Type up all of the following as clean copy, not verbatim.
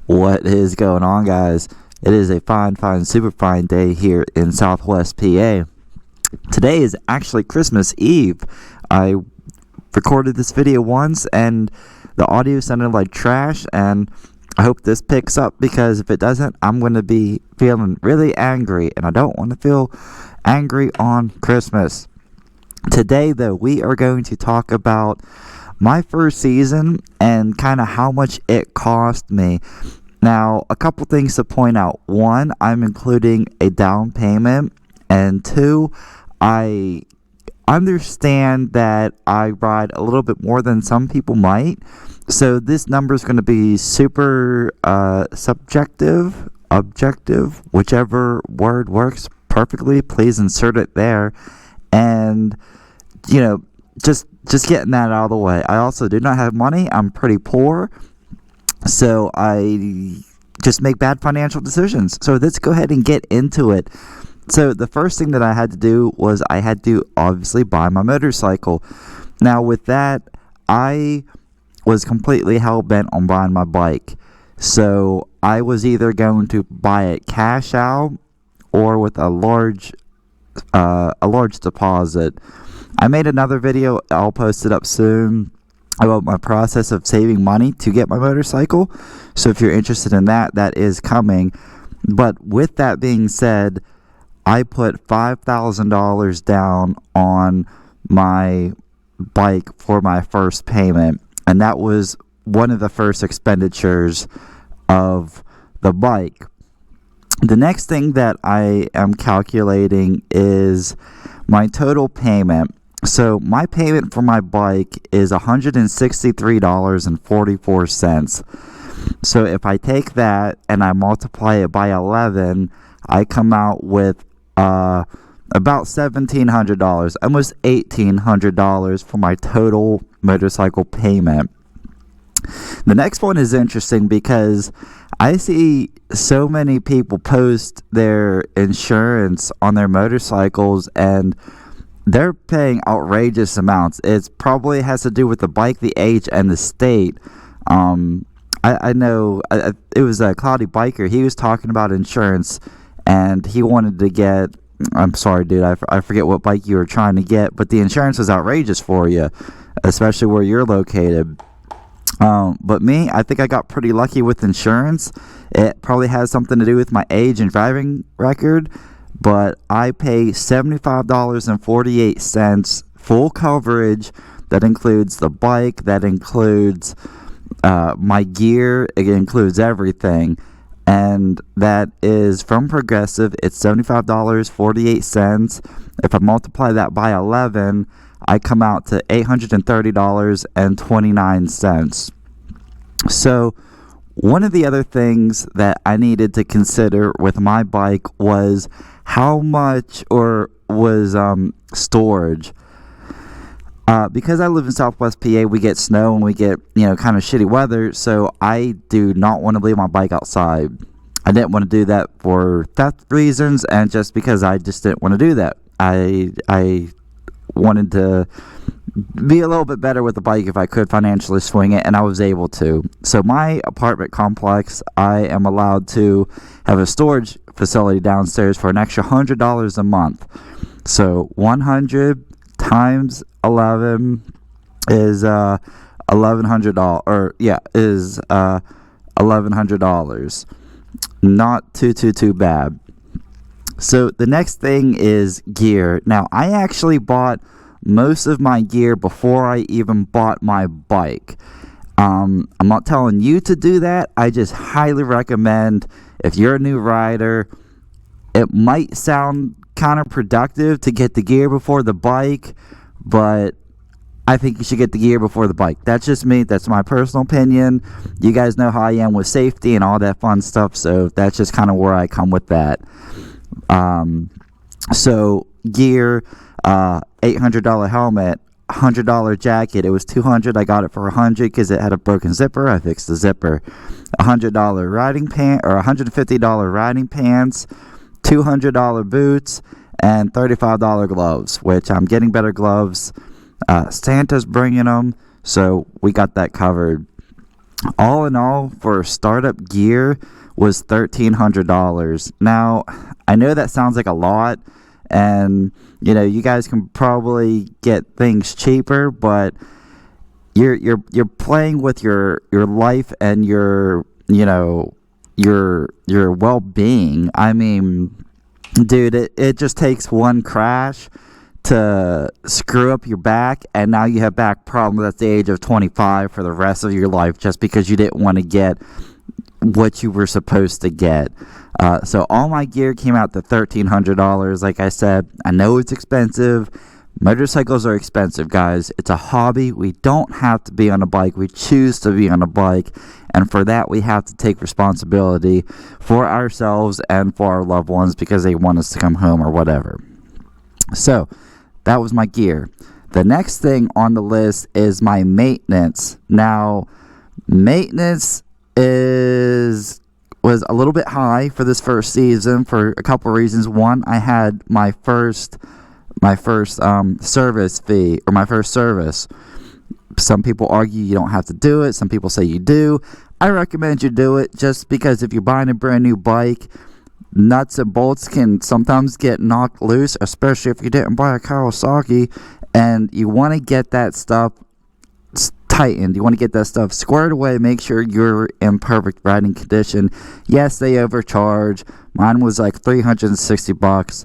What is going on, guys? It is a fine, super fine day here in Southwest PA. Today is actually Christmas Eve. I recorded this video once and the audio sounded like trash, and I hope this picks up, because if it doesn't, I'm going to be feeling really angry, and I don't want to feel angry on Christmas. Today, though, we are going to talk about my first season and kind of how much it cost me. Now, a couple things to point out. One, I'm including a down payment, and two, I understand that I ride a little bit more than some people might, so this number is going to be super subjective, objective, whichever word works perfectly. Please insert it there. And just getting that out of the way. I also do not have money. I'm pretty poor, so I just make bad financial decisions. So let's go ahead and get into it. So the first thing that I had to do was I had to obviously buy my motorcycle. Now with that, I was completely hell-bent on buying my bike. So I was either going to buy it cash out or with a large deposit. I made another video, I'll post it up soon, about my process of saving money to get my motorcycle. So if you're interested in that, that is coming. But with that being said, I put $5,000 down on my bike for my first payment, and that was one of the first expenditures of the bike. The next thing that I am calculating is my total payment. So my payment for my bike is $163.44. So if I take that and I multiply it by 11, I come out with about $1,700, almost $1,800 for my total motorcycle payment. The next one is interesting because I see so many people post their insurance on their motorcycles, and they're paying outrageous amounts. It probably has to do with the bike, the age, and the state. I know it was a Cloudy Biker. He was talking about insurance, and he wanted to get, I'm sorry, dude, I forget what bike you were trying to get, but the insurance was outrageous for you, especially where you're located. But me, I think I got pretty lucky with insurance. It probably has something to do with my age and driving record, but I pay $75.48 full coverage. That includes the bike, that includes my gear, it includes everything. And that is from Progressive. It's $75.48. If I multiply that by 11, I come out to $830.29. So one of the other things that I needed to consider with my bike was how much was storage. Because I live in Southwest PA, we get snow and we get, kind of shitty weather, so I do not want to leave my bike outside. I didn't want to do that for theft reasons, and just because I just didn't want to do that. I wanted to be a little bit better with the bike if I could financially swing it, and I was able to. So my apartment complex, I am allowed to have a storage facility downstairs for an extra $100 a month. So 100 times 11 is $1,100, or is $1,100. Not too bad. So the next thing is gear. Now, I actually bought most of my gear before I even bought my bike. I'm not telling you to do that. I just highly recommend, if you're a new rider, it might sound counterproductive to get the gear before the bike, but I think you should get the gear before the bike. That's just me. That's my personal opinion. You guys know how I am with safety and all that fun stuff, so that's just kind of where I come with that. So gear, $800 helmet, $100 jacket. It was $200. I got it for $100 because it had a broken zipper. I fixed the zipper. $100 riding pant, or $150 riding pants, $200 boots, and $35 gloves, which I'm getting better gloves. Santa's bringing them, so we got that covered. All in all, for startup gear was $1,300. Now, I know that sounds like a lot, and you guys can probably get things cheaper, but you're playing with your life and your well-being. I mean, dude, it just takes one crash to screw up your back, and now you have back problems at the age of 25 for the rest of your life, just because you didn't want to get what you were supposed to get. So all my gear came out to $1,300. Like I said, I know it's expensive. Motorcycles are expensive, guys. It's a hobby. We don't have to be on a bike. We choose to be on a bike. And for that, we have to take responsibility for ourselves and for our loved ones because they want us to come home or whatever. So that was my gear. The next thing on the list is my maintenance. Now, maintenance was a little bit high for this first season for a couple reasons. One, I had my first service fee, or my first service. Some people argue you don't have to do it. Some people say you do. I recommend you do it, just because if you're buying a brand new bike, nuts and bolts can sometimes get knocked loose, especially if you didn't buy a Kawasaki, and you want to get that stuff tightened. You want to get that stuff squared away, make sure you're in perfect riding condition. Yes, they overcharge. Mine was like $360.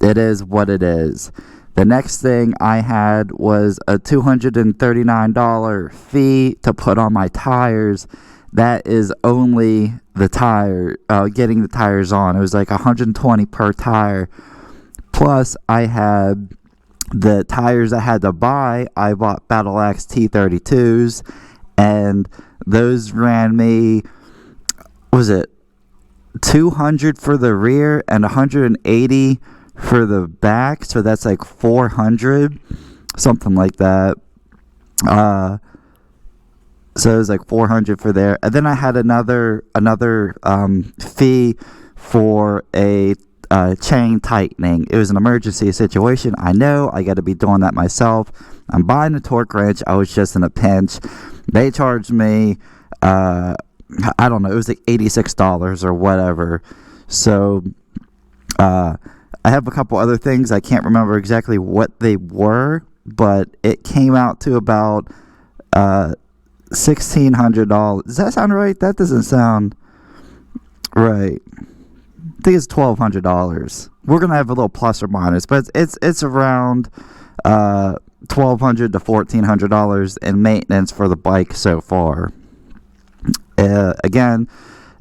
It is what it is. The next thing I had was a $239 fee to put on my tires. That is only the tire, getting the tires on. It was like $120 per tire. Plus, I had the tires I had to buy. I bought Battle Axe T32s, and those ran me, was it $200 for the rear and $180 for the back? So that's like $400, something like that. So it was like $400 for there, and then I had another fee for a chain tightening. It was an emergency situation. I know I got to be doing that myself. I'm buying a torque wrench. I was just in a pinch. They charged me, I don't know, it was like $86 or whatever. So I have a couple other things. I can't remember exactly what they were, but it came out to about $1,600. Does that sound right? That doesn't sound right. I think it's $1,200. We're gonna have a little plus or minus, but it's around $1,200 to $1,400 in maintenance for the bike so far. Again,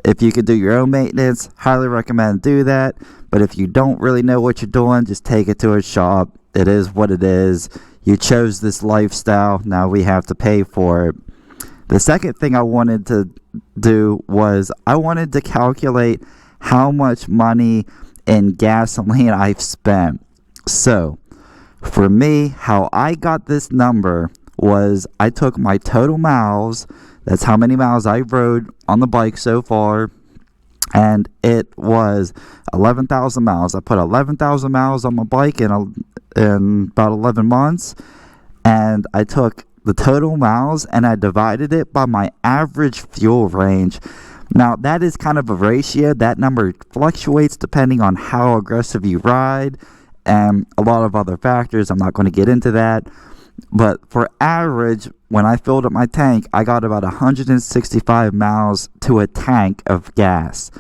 if you could do your own maintenance, highly recommend do that. But if you don't really know what you're doing, just take it to a shop. It is what it is. You chose this lifestyle. Now we have to pay for it. The second thing I wanted to do was I wanted to calculate how much money in gasoline I've spent. So, for me, how I got this number was I took my total miles. That's how many miles I rode on the bike so far. And it was 11,000 miles. I put 11,000 miles on my bike in about 11 months. And I took the total miles and I divided it by my average fuel range. Now, that is kind of a ratio. That number fluctuates depending on how aggressive you ride and a lot of other factors. I'm not going to get into that. But for average, when I filled up my tank, I got about 165 miles to a tank of gas.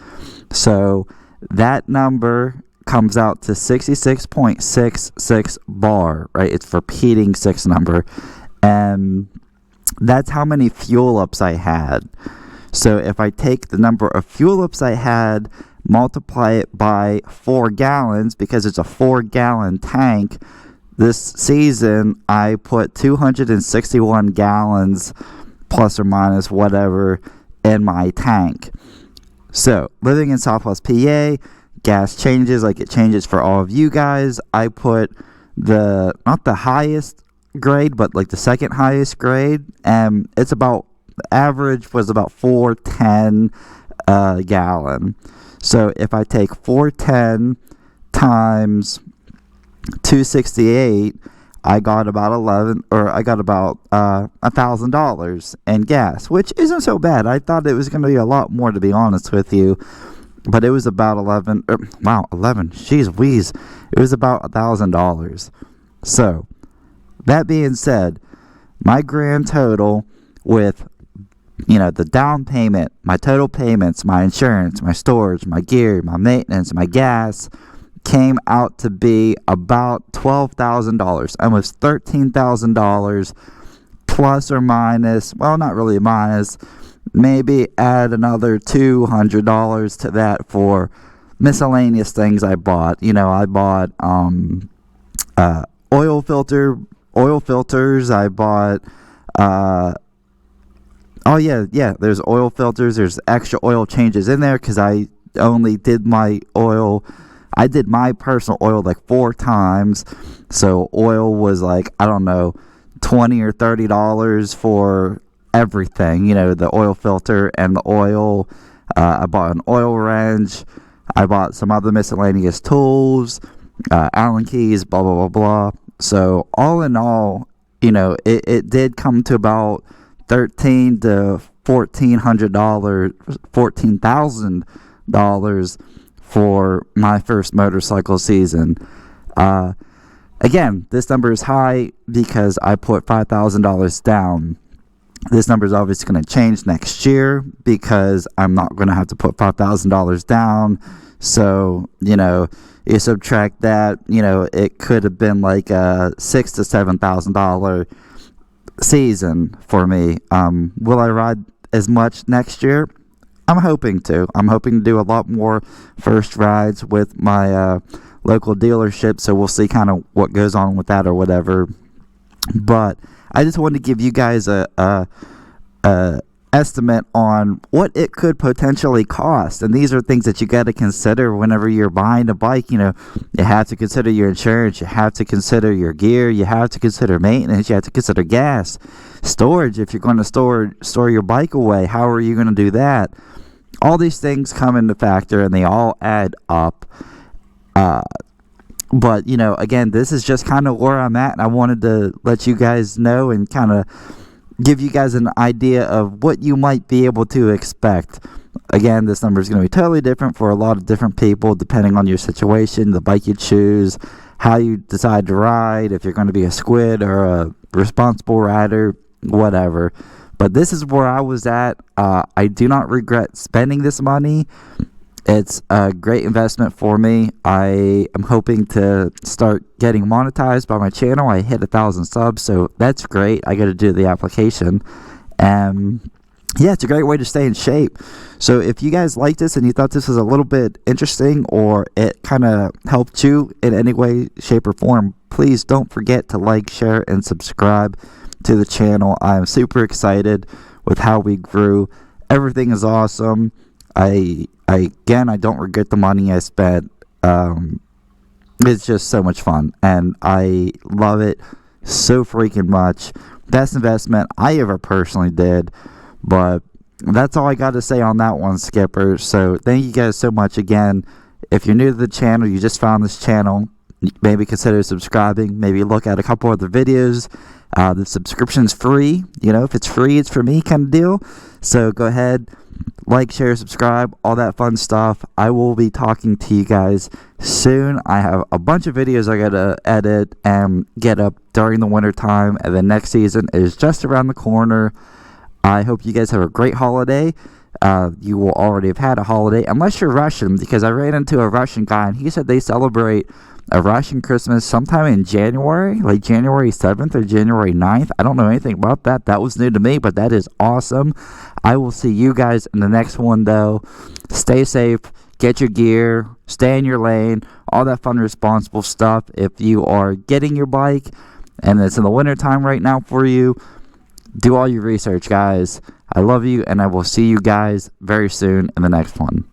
So that number comes out to 66.66 bar, right? It's repeating 6 number. And that's how many fuel ups I had. So if I take the number of fuel ups I had, multiply it by 4 gallons, because it's a 4-gallon tank, this season I put 261 gallons, plus or minus whatever, in my tank. So living in Southwest PA, gas changes like it changes for all of you guys. I put not the highest grade, but like the second highest grade, and it's about, the average was about 410 gallon. So if I take 410 times 268, I got about $1,000 in gas, which isn't so bad. I thought it was going to be a lot more, to be honest with you, but it was about 11. Jeez Louise, it was about $1,000. So that being said, my grand total with the down payment, my total payments, my insurance, my storage, my gear, my maintenance, my gas, came out to be about $12,000, almost $13,000, plus or minus, well, not really minus, maybe add another $200 to that for miscellaneous things I bought. I bought oil filters. I bought there's oil filters. There's extra oil changes in there because I only did my oil. I did my personal oil like 4 times. So oil was like, I don't know, $20 or $30 for everything. The oil filter and the oil. I bought an oil wrench. I bought some other miscellaneous tools, Allen keys, blah, blah, blah, blah. So all in all, it did come to about $1,300 to $14,000 for my first motorcycle season. Again, this number is high because I put $5,000 down. This number is obviously going to change next year because I'm not going to have to put $5,000 down. So, you subtract that, it could have been like a $6,000 to $7,000 season for me. Will I ride as much next year? I'm hoping to. I'm hoping to do a lot more first rides with my local dealership, so we'll see kind of what goes on with that or whatever. But I just wanted to give you guys a estimate on what it could potentially cost, and these are things that you got to consider whenever you're buying a bike. You have to consider your insurance, you have to consider your gear, you have to consider maintenance, you have to consider gas, storage. If you're going to store your bike away, how are you going to do that? All these things come into factor and they all add up. But again, this is just kind of where I'm at, and I wanted to let you guys know and kind of give you guys an idea of what you might be able to expect. Again, this number is going to be totally different for a lot of different people depending on your situation, the bike you choose, how you decide to ride, if you're going to be a squid or a responsible rider, whatever. But this is where I was at. I do not regret spending this money. It's a great investment for me. I am hoping to start getting monetized by my channel. I hit 1,000 subs, so that's great. I got to do the application. Yeah, it's a great way to stay in shape. So if you guys liked this and you thought this was a little bit interesting or it kind of helped you in any way, shape, or form, please don't forget to like, share, and subscribe to the channel. I am super excited with how we grew. Everything is awesome. I don't regret the money I spent. It's just so much fun, and I love it so freaking much. Best investment I ever personally did. But that's all I got to say on that one, Skipper. So thank you guys so much again. If you're new to the channel, you just found this channel, maybe consider subscribing. Maybe look at a couple other videos. The subscription's free. If it's free, it's for me kind of deal. So go ahead, like, share, subscribe, all that fun stuff. I will be talking to you guys soon. I have a bunch of videos I gotta edit and get up during the winter time, and the next season is just around the corner. I hope you guys have a great holiday. You will already have had a holiday, unless you're Russian, because I ran into a Russian guy, and he said they celebrate a Russian Christmas sometime in January, like January 7th or January 9th. I don't know anything about that. That was new to me, but that is awesome. I will see you guys in the next one, though. Stay safe. Get your gear. Stay in your lane. All that fun, responsible stuff. If you are getting your bike and it's in the winter time right now for you, do all your research, guys. I love you, and I will see you guys very soon in the next one.